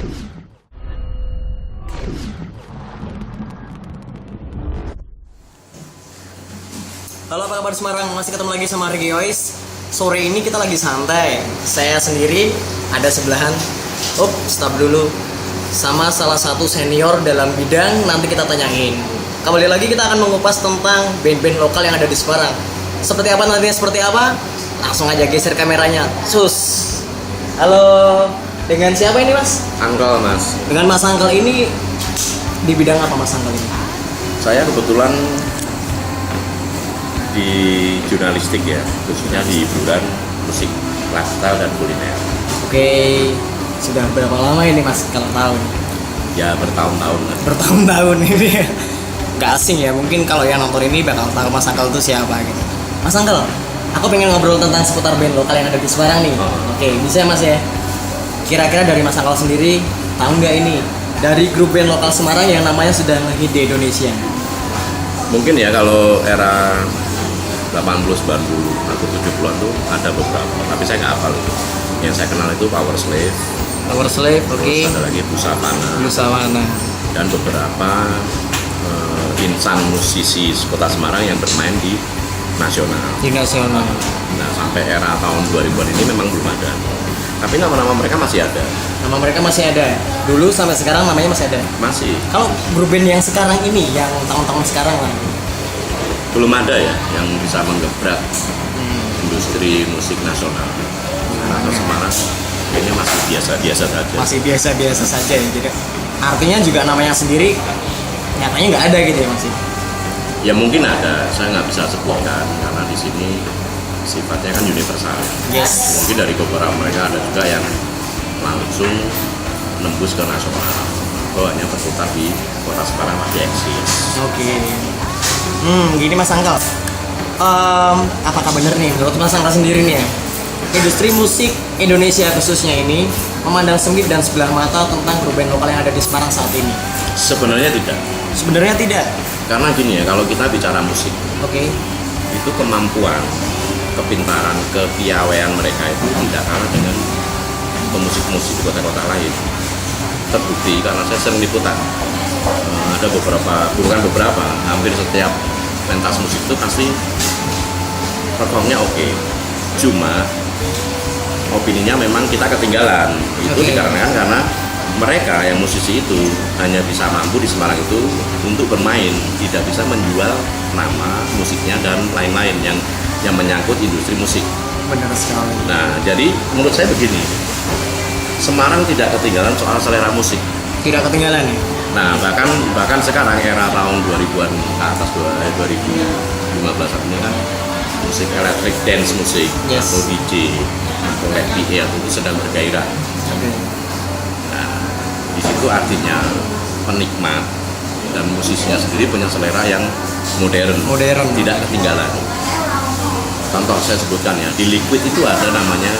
Halo, apa kabar Semarang? Masih ketemu lagi sama Ricky Ois. Sore ini kita lagi santai. Saya sendiri ada sebelahan. Stop dulu. Sama salah satu senior dalam bidang, nanti kita tanyain. Kembali lagi kita akan mengupas tentang band-band lokal yang ada di Semarang. Seperti apa nantinya, seperti apa? Langsung aja geser kameranya. Sus. Halo. Dengan siapa ini, Mas? Angkel, Mas. Dengan Mas Angkel ini di bidang apa, Mas Angkel ini? Saya kebetulan di jurnalistik ya, khususnya di hiburan, musik, lifestyle, dan kuliner. Oke, sudah berapa lama ini Mas kalau tahu? Ya bertahun-tahun kan. Bertahun-tahun ini ya. Gak asing ya, mungkin kalau yang nonton ini bakal tahu Mas Angkel itu siapa gitu. Mas Angkel, aku pengen ngobrol tentang seputar band lokal yang ada di Semarang nih. Oke, bisa Mas ya? Kira-kira dari Mas Angkel sendiri, tahu nggak ini? Dari grup band lokal Semarang yang namanya sudah ngehit di Indonesia. Mungkin ya kalau era 80, 90, atau 70-an tuh ada beberapa, tapi saya nggak hafal itu. Yang saya kenal itu Power Slave, Oke. ada lagi Busawana. dan beberapa insan musisi kota Semarang yang bermain di nasional. Di nasional. Nah, sampai era tahun 2000-an ini memang belum ada. Tapi nama-nama mereka masih ada. Nama mereka masih ada. Dulu sampai sekarang namanya masih ada. Masih. Kalau grup band yang sekarang ini, yang tahun-tahun sekarang lah. Belum ada ya yang bisa menggebrak industri musik nasional. Karena Semarang kayaknya masih biasa-biasa saja. Masih biasa-biasa saja ya. Jadi artinya juga namanya sendiri nyatanya nggak ada gitu ya Mas? Ya mungkin ada, saya nggak bisa sebutkan karena di sini sifatnya kan universal. Yes. Mungkin dari beberapa mereka ada juga yang langsung nembus ke nasional. Atau hanya berputar di kota Semarang masih eksis. Oke. Gini Mas Angkel. Apakah benar nih menurut Mas Angkel sendiri nih ya? Industri musik Indonesia khususnya ini memandang sempit dan sebelah mata tentang grup band lokal yang ada di Semarang saat ini. Sebenarnya tidak. Sebenarnya tidak. Karena gini ya, kalau kita bicara musik, Oke. itu kemampuan, kepintaran, kepiawaian mereka itu tidak kalah dengan pemusik-musik di kota-kota lain. Terbukti karena saya sering liputan. Ada bukan beberapa, hampir setiap pentas musik itu pasti performnya oke. Cuma opininya memang kita ketinggalan. Itu dikarenakan karena mereka yang musisi itu hanya bisa mampu di Semarang itu untuk bermain, tidak bisa menjual nama musiknya dan lain-lain yang menyangkut industri musik. Benar sekali. Nah, jadi menurut saya begini, Semarang tidak ketinggalan soal selera musik. Tidak ketinggalan ya? Nah, bahkan sekarang era tahun 2000-an ke atas 2015 ini kan musik electric dance musik Yes. atau DJ atau FPA itu sedang bergairah. Oke. Nah, di situ artinya penikmat dan musisinya sendiri punya selera yang modern, tidak ketinggalan. Contoh saya sebutkan ya, di Liquid itu ada namanya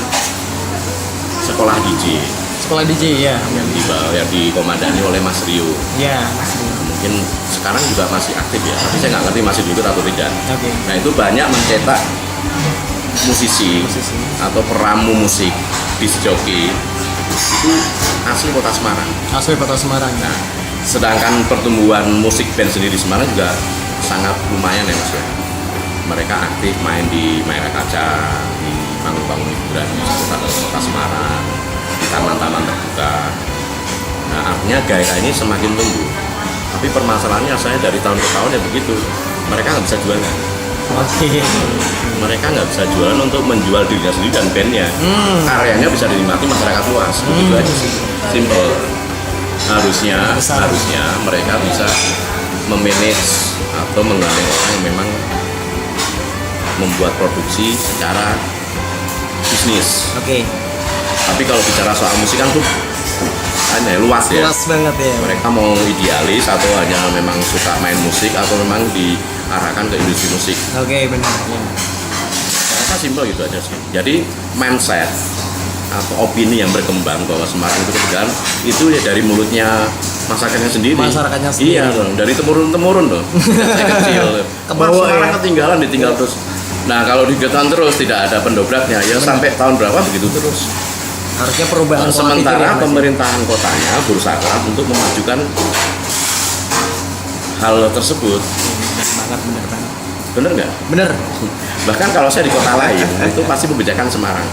sekolah DJ. Sekolah DJ ya. Yang dikomandani oleh Mas Rio. Ya, Mas. Mungkin sekarang juga masih aktif ya, tapi saya nggak ngerti masih ikut atau tidak. Oke. Nah, itu banyak mencetak musisi atau peramu musik, disc jockey itu asli kota Semarang. Asli kota Semarang. Nah, sedangkan pertumbuhan musik band sendiri di Semarang juga sangat lumayan ya Mas ya. Mereka aktif main di Maira Kaca, di panggung-panggung hiburan di kota Semarang, di taman-taman terbuka. Nah, artinya gairah ini semakin tumbuh. Tapi permasalahannya saya dari tahun ke tahun ya begitu. Mereka nggak bisa jualan. Oke. Mereka nggak bisa jualan untuk menjual dirinya sendiri dan bandnya. Karyanya bisa dinikmati masyarakat luas. Begitu aja sih. Simple. Harusnya mereka bisa memanage atau menggandeng orang yang memang membuat produksi secara bisnis. Oke. Tapi kalau bicara soal musik kan tuh luas ya. Luas banget ya. Mereka mau idealis atau hanya memang suka main musik atau memang diarahkan ke industri musik. Oke, benar. Ya. Ternyata simpel gitu aja sih. Jadi mindset atau opini yang berkembang bahwa Semarang itu ketinggalan itu ya dari mulutnya masyarakatnya sendiri. Iya dong, dari temurun-temurun loh. Saya kecil. Kebawa Semarang ya. ketinggalan ditinggal terus. Nah, kalau digetan terus tidak ada pendobraknya ya sampai tahun berapa begitu terus. Harusnya perubahan pola pikir ya, Sementara Mas, ya? pemerintahan kotanya berusaha keras untuk memajukan hal tersebut. Bener banget. Bener nggak? Bener. Bahkan kalau saya di kota lain itu pasti membedakan Semarang.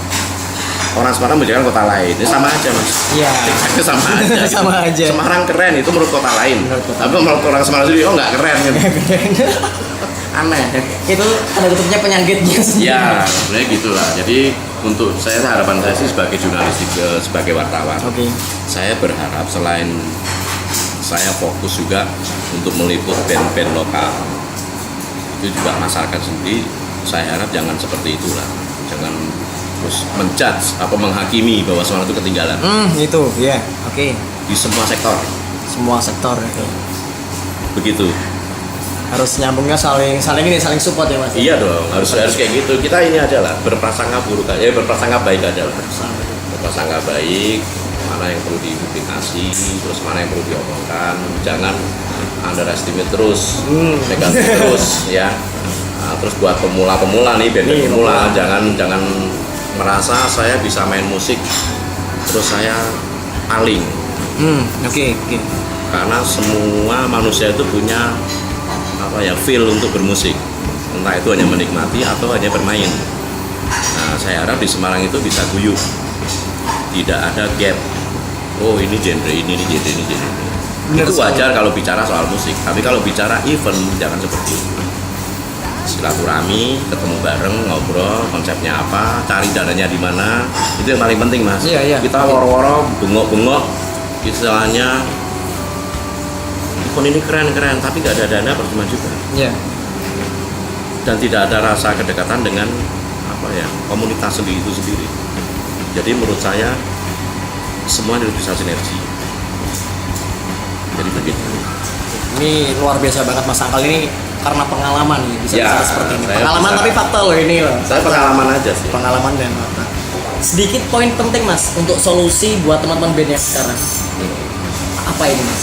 Orang Semarang membedakan kota lain, ini sama aja mas. Iya. Itu sama aja. Gitu. Sama aja. Semarang keren itu menurut kota lain. Menurut kota Tapi menurut orang Semarang sendiri oh nggak keren gitu. Aneh. Itu ada tutupnya penyakitnya sendiri. Ya, sebenarnya gitulah. Jadi untuk saya harapan saya sih sebagai jurnalistik, sebagai wartawan, Oke. saya berharap selain saya fokus juga untuk meliput band-band lokal, itu juga masyarakat sendiri. Saya harap jangan seperti itulah, jangan terus menjudge atau menghakimi bahwa Semarang itu ketinggalan Itu ya. Oke. di semua sektor. Semua sektor itu Begitu. harus nyambungnya saling support ya Mas. Iya dong, harus kayak gitu. Kita ini aja lah, berprasangka buruk aja, berprasangka baik aja lah. Berprasangka baik, mana yang perlu dipublikasi, terus mana yang perlu diomongkan. Jangan underestimate terus, negatif terus ya. Nah, terus buat pemula-pemula nih, band pemula, jangan merasa saya bisa main musik terus saya paling. Oke. Karena semua manusia itu punya feel untuk bermusik, entah itu hanya menikmati atau hanya bermain. Nah, saya harap di Semarang itu bisa guyup, tidak ada gap. Oh ini genre ini genre ini. Bener Itu sekali. wajar kalau bicara soal musik, tapi kalau bicara event jangan seperti itu. Silaturahmi, ketemu bareng, ngobrol, konsepnya apa, cari dananya di mana, itu yang paling penting mas. Iya. Kita woro-woro, bengok-bengok, istilahnya event ini keren-keren, tapi nggak ada dana percuma juga. Iya. Dan tidak ada rasa kedekatan dengan komunitas sendiri itu sendiri. Jadi menurut saya semua harus bisa sinergi. Jadi begitu. Ini luar biasa banget Mas Angkal ini karena pengalaman nih bisa Ya, seperti ini. saya Pengalaman bisa. tapi fakta loh ini loh. Saya pengalaman aja sih. Pengalaman dan fakta. Sedikit poin penting Mas untuk solusi buat teman-teman band yang sekarang. Apa ini Mas?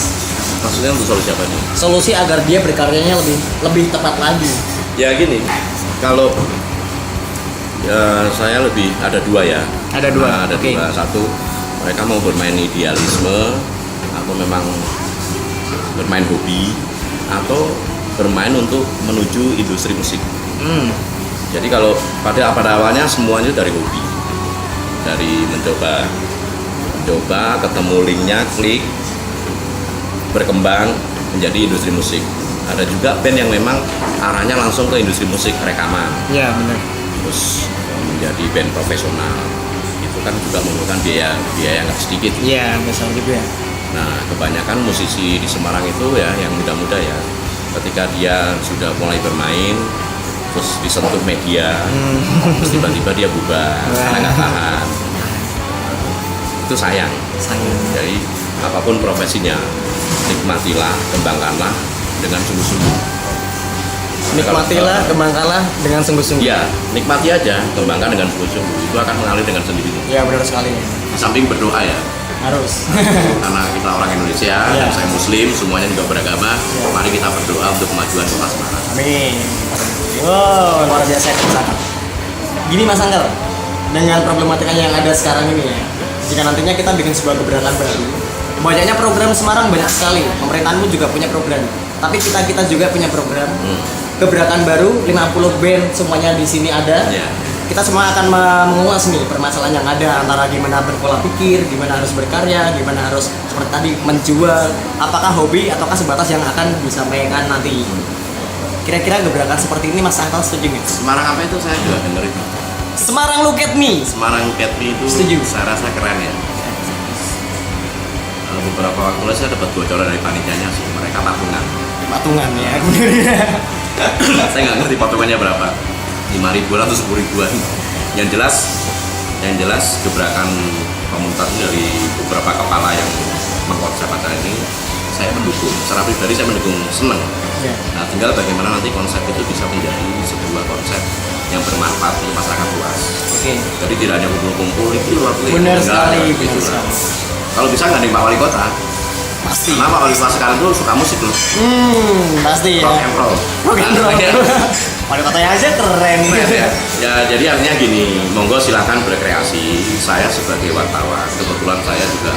Maksudnya untuk solusi apa nih? Solusi agar dia berkaryanya lebih tepat lagi. Ya gini, kalau saya lebih ada dua ya. Ada dua, Nah, ada oke. dua. Satu, mereka mau bermain idealisme atau memang bermain hobi atau bermain untuk menuju industri musik. Jadi kalau pada awalnya semuanya dari hobi, dari mencoba ketemu linknya, klik, berkembang menjadi industri musik. Ada juga band yang memang arahnya langsung ke industri musik rekaman, Iya benar. terus menjadi band profesional. Itu kan juga membutuhkan biaya yang nggak sedikit. Iya besar juga. Nah, kebanyakan musisi di Semarang itu ya yang muda-muda ya, ketika dia sudah mulai bermain, terus disentuh media, terus tiba-tiba dia bubar karena nggak tahan. Itu sayang. Jadi apapun profesinya, nikmatilah, kembangkanlah dengan sungguh-sungguh. Nikmatilah, kembangkanlah dengan sungguh-sungguh. Iya, nikmati aja, kembangkan dengan sungguh-sungguh. Itu akan mengalir dengan sendirinya. Iya benar sekali. Di samping berdoa ya, Harus. karena kita orang Indonesia, Iya. dan saya Muslim, semuanya juga beragama. Mari kita berdoa untuk kemajuan kota Semarang. Amin. Wow, luar biasa ya Mas Angkal. Gini Mas Angkal, dengan problematika yang ada sekarang ini ya, jika nantinya kita bikin sebuah gebrakan baru, banyaknya program Semarang banyak sekali. Pemerintahanmu juga punya program, tapi kita juga punya program. Gebrakan baru, 50 band semuanya di sini ada. Ya. Kita semua akan mengulas nih permasalahan yang ada antara gimana berpola pikir, gimana harus berkarya, gimana harus seperti tadi menjual, apakah hobi ataukah sebatas yang akan disampaikan nanti. Kira-kira gebrakan seperti ini Mas Angkal setuju nggak? Semarang apa itu saya juga denger itu. Semarang Look at Me. Semarang Catme itu Setuju. saya rasa keren ya. Beberapa waktu lalu saya dapat bocoran dari panitianya sih, mereka patungan. Patungan ya. Saya nggak ngerti patungannya berapa, 5.000 atau 10.000-an. Yang jelas gebrakan komunitas ini dari beberapa kepala yang mengkonsep acara ini saya mendukung. Secara pribadi saya mendukung, seneng. Ya. Nah, tinggal bagaimana nanti konsep itu bisa menjadi sebuah konsep yang bermanfaat untuk masyarakat luas. Oke. Jadi tidak hanya kumpul-kumpul itu luar biasa. Benar sekali, Gitu benar lah. sekali. Kalau bisa nggak nih Pak Wali Kota, Pasti. Kenapa wali kota sekarang tuh suka musik loh? Pasti ya. Rock and roll. Rock and roll. Wali kotanya aja keren. Ya, jadi artinya gini, monggo silakan berkreasi. Saya sebagai wartawan, kebetulan saya juga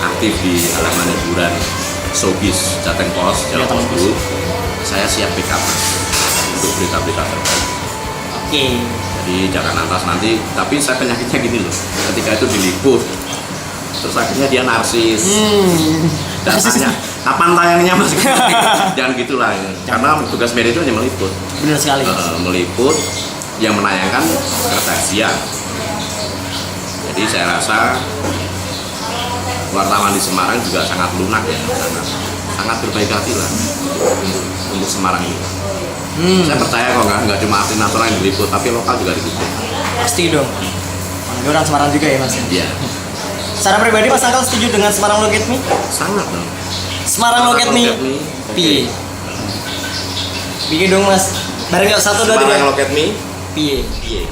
aktif di halaman hiburan Showbiz Jateng Pos, Jawa Pos Group. Saya siap backup untuk berita-berita terbaik. Oke. Jadi jangan lantas nanti, tapi saya penyakitnya gini loh, ketika itu diliput, terus akhirnya dia narsis. Datanya, kapan tayangnya mas? Jangan gitulah, karena tugas media itu hanya meliput. Benar sekali. Meliput yang menayangkan kesaksian. Jadi saya rasa wartawan di Semarang juga sangat lunak ya, sangat berbaik hati lah untuk Semarang ini. Saya percaya kok nggak cuma artis nasional yang diliput, tapi lokal juga diliput. Pasti dong. Apalagi orang Semarang juga ya mas. Iya. Secara pribadi Mas Angkal setuju dengan Semarang Look at Me? Sangat dong. Semarang Look at Me. Piye? Piye dong mas? Bareng yuk 1, 2, 3. Semarang Look at Me. Piye? Piye.